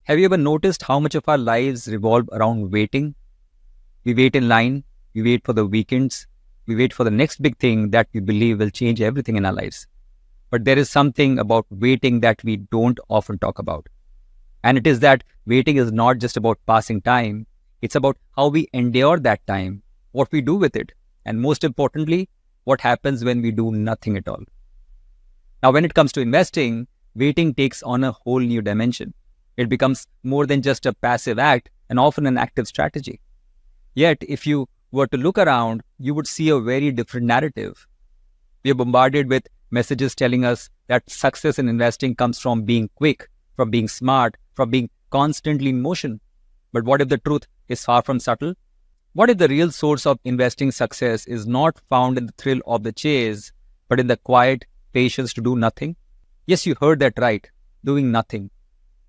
Have you ever noticed how much of our lives revolve around waiting? We wait in line, we wait for the weekends, we wait for the next big thing that we believe will change everything in our lives. But there is something about waiting that we don't often talk about. And it is that waiting is not just about passing time, it's about how we endure that time, what we do with it, and most importantly, what happens when we do nothing at all. Now, when it comes to investing, waiting takes on a whole new dimension. It becomes more than just a passive act and often an active strategy. Yet, if you were to look around, you would see a very different narrative. We are bombarded with messages telling us that success in investing comes from being quick, from being smart, from being constantly in motion. But what if the truth is far from subtle? What if the real source of investing success is not found in the thrill of the chase, but in the quiet patience to do nothing? Yes, you heard that right, doing nothing.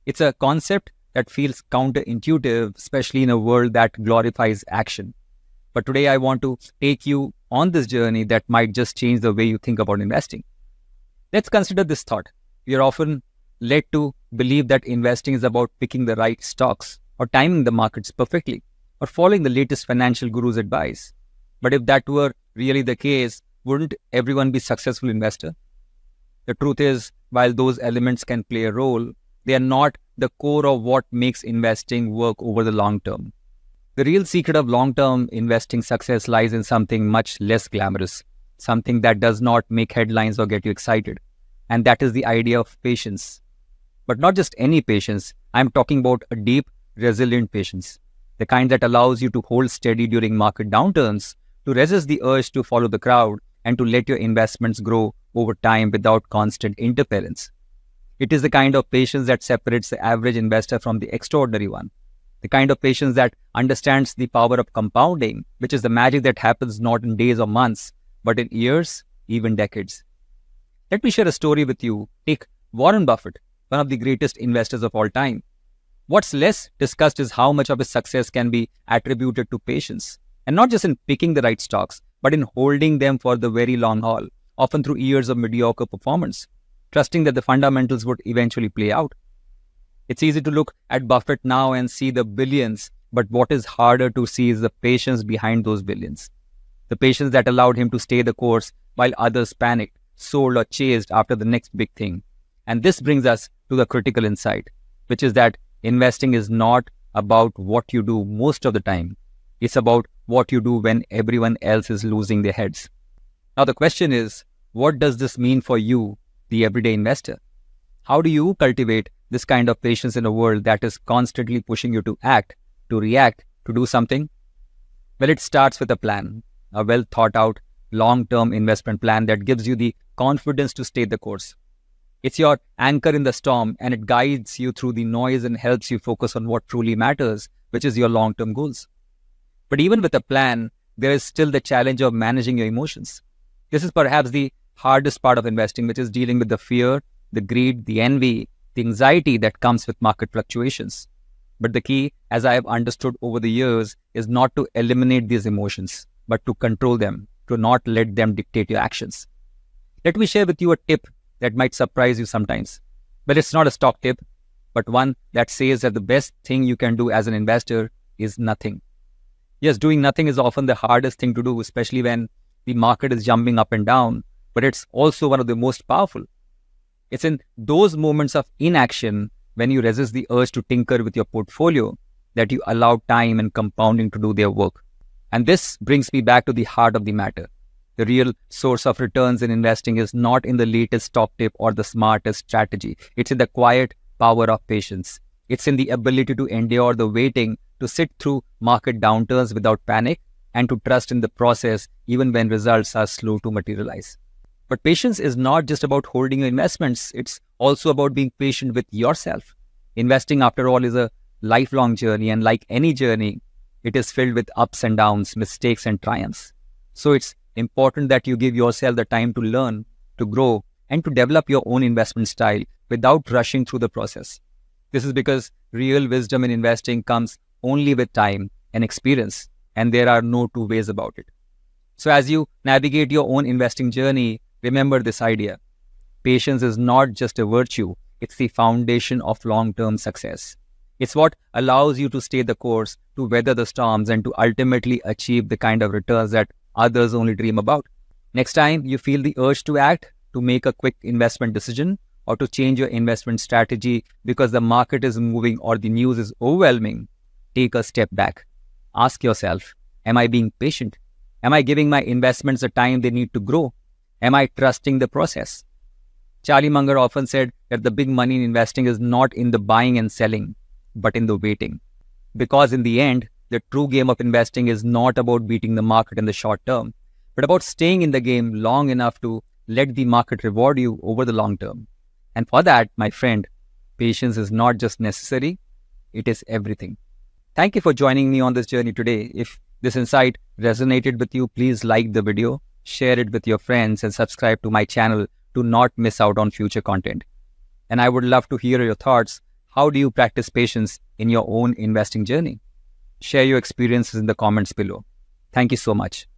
It's a concept that feels counterintuitive, especially in a world that glorifies action. But today I want to take you on this journey that might just change the way you think about investing. Let's consider this thought. We are often led to believe that investing is about picking the right stocks, or timing the markets perfectly, or following the latest financial guru's advice. But if that were really the case, wouldn't everyone be a successful investor? The truth is, while those elements can play a role, they are not the core of what makes investing work over the long term. The real secret of long-term investing success lies in something much less glamorous, something that does not make headlines or get you excited. And that is the idea of patience. But not just any patience, I'm talking about a deep, resilient patience. The kind that allows you to hold steady during market downturns, to resist the urge to follow the crowd, and to let your investments grow over time without constant interference. It is the kind of patience that separates the average investor from the extraordinary one. The kind of patience that understands the power of compounding, which is the magic that happens not in days or months, but in years, even decades. Let me share a story with you. Take Warren Buffett, one of the greatest investors of all time. What's less discussed is how much of his success can be attributed to patience, and not just in picking the right stocks, but in holding them for the very long haul, often through years of mediocre performance, trusting that the fundamentals would eventually play out. It's easy to look at Buffett now and see the billions, but what is harder to see is the patience behind those billions. The patience that allowed him to stay the course while others panicked, sold or chased after the next big thing. And this brings us to the critical insight, which is that investing is not about what you do most of the time. It's about what you do when everyone else is losing their heads. Now the question is, what does this mean for you, the everyday investor? How do you cultivate this kind of patience in a world that is constantly pushing you to act, to react, to do something? Well, it starts with a plan, a well thought out, long-term investment plan that gives you the confidence to stay the course. It's your anchor in the storm, and it guides you through the noise and helps you focus on what truly matters, which is your long-term goals. But even with a plan, there is still the challenge of managing your emotions. This is perhaps the hardest part of investing, which is dealing with the fear, the greed, the envy, the anxiety that comes with market fluctuations. But the key, as I have understood over the years, is not to eliminate these emotions, but to control them, to not let them dictate your actions. Let me share with you a tip that might surprise you sometimes. But it's not a stock tip, but one that says that the best thing you can do as an investor is nothing. Yes, doing nothing is often the hardest thing to do, especially when the market is jumping up and down, but it's also one of the most powerful. It's in those moments of inaction, when you resist the urge to tinker with your portfolio, that you allow time and compounding to do their work. And this brings me back to the heart of the matter. The real source of returns in investing is not in the latest stock tip or the smartest strategy. It's in the quiet power of patience. It's in the ability to endure the waiting, to sit through market downturns without panic, and to trust in the process even when results are slow to materialize. But patience is not just about holding your investments. It's also about being patient with yourself. Investing, after all, is a lifelong journey, and like any journey, it is filled with ups and downs, mistakes and triumphs. So it's important that you give yourself the time to learn, to grow, and to develop your own investment style without rushing through the process. This is because real wisdom in investing comes only with time and experience, and there are no two ways about it. So as you navigate your own investing journey, remember this idea. Patience is not just a virtue, it's the foundation of long-term success. It's what allows you to stay the course, to weather the storms, and to ultimately achieve the kind of returns that others only dream about. Next time you feel the urge to act, to make a quick investment decision, or to change your investment strategy because the market is moving or the news is overwhelming, take a step back. Ask yourself, am I being patient? Am I giving my investments the time they need to grow? Am I trusting the process? Charlie Munger often said that the big money in investing is not in the buying and selling, but in the waiting. Because in the end, the true game of investing is not about beating the market in the short term, but about staying in the game long enough to let the market reward you over the long term. And for that, my friend, patience is not just necessary, it is everything. Thank you for joining me on this journey today. If this insight resonated with you, please like the video, share it with your friends, and subscribe to my channel to not miss out on future content. And I would love to hear your thoughts. How do you practice patience in your own investing journey? Share your experiences in the comments below. Thank you so much.